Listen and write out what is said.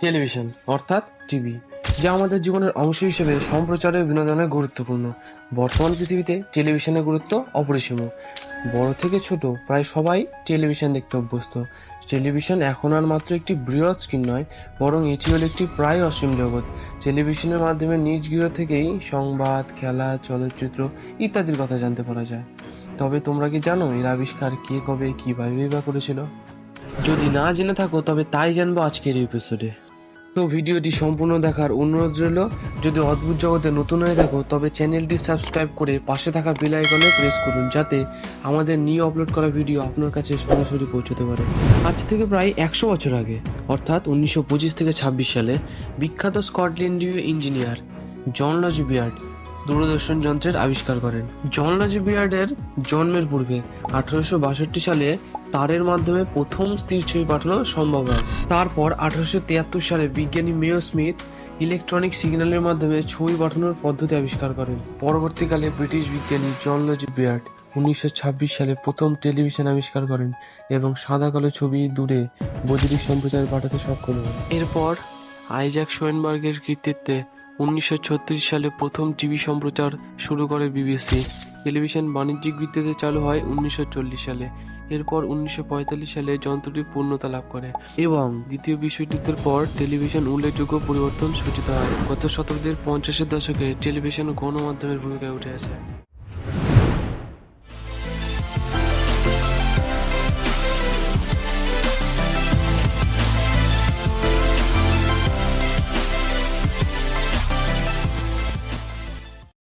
Television অর্থাৎ TV, যা আমাদের জীবনের অংশ হিসেবে সম্প্রচারে বিনোদনে গুরুত্বপূর্ণ। বর্তমান পৃথিবীতে টেলিভিশনের গুরুত্ব অপরিসীম। বড় থেকে ছোট প্রায় সবাই টেলিভিশন দেখতে অভ্যস্ত। টেলিভিশন এখন আর মাত্র একটি বৃহৎ স্ক্রিন নয়, বরং এটি হলো একটি প্রায় অসীম জগৎ। টেলিভিশনের মাধ্যমে নিজ গৃহ থেকেই সংবাদ, খেলা, চলচ্চিত্র ইত্যাদির কথা জানতে পারা যায়। তবে তোমরা কি জানো এর আবিষ্কার কে, কবে, কিভাবে বা করেছিল? যদি না জেনে থাকো তবে তাই জানবো আজকের এই এপিসোডে। তো ভিডিওটি সম্পূর্ণ দেখার অনুরোধ রইল। যদি অদ্ভুত জগতে নতুন হয়ে থাকো তবে চ্যানেলটি সাবস্ক্রাইব করে পাশে থাকা বেল আইকনে প্রেস করুন, যাতে আমাদের নিউ আপলোড করা ভিডিও আপনার কাছে সরাসরি পৌঁছতে পারে। আজ থেকে প্রায় 100 বছর আগে, অর্থাৎ 1925 থেকে 26 সালে, বিখ্যাত স্কটল্যান্ডীয় ইঞ্জিনিয়ার জন লজি বিয়ার্ড দূরদর্শন যন্ত্রের আবিষ্কার করেন। জন লজি বিয়ার্ডের জন্মের পূর্বে 1862 সালে তারের মাধ্যমে প্রথম স্থির ছবি পাঠানো সম্ভব হয়। তারপর 1873 সালে বিজ্ঞানী মেও স্মিথ ইলেকট্রনিক সিগন্যালের মাধ্যমে ছবি পাঠানোর পদ্ধতি আবিষ্কার করেন। পরবর্তীকালে ব্রিটিশ বিজ্ঞানী জন লজি বিয়ার্ড 1926 সালে প্রথম টেলিভিশন আবিষ্কার করেন এবং সাদা কালো ছবি দূরে বৈদ্যুতিক সম্প্রচার পাঠাতে সক্ষম হন। এরপর আইজ্যাক শোয়েনবার্গের কৃতিত্বে 1936 সালে প্রথম টিভি সম্প্রচার শুরু করে বিবিসি। টেলিভিশন বাণিজ্যিক ভিত্তিতে চালু হয় 1940 সালে। এরপর 1945 সালে যন্ত্রটি পূর্ণতা লাভ করে এবং দ্বিতীয় বিশ্বযুদ্ধের পর টেলিভিশন উল্লেখযোগ্য পরিবর্তন সূচিত হয়। গত শতাব্দীর 50-এর দশকে টেলিভিশন গণমাধ্যমের ভূমিকায় উঠে আসে।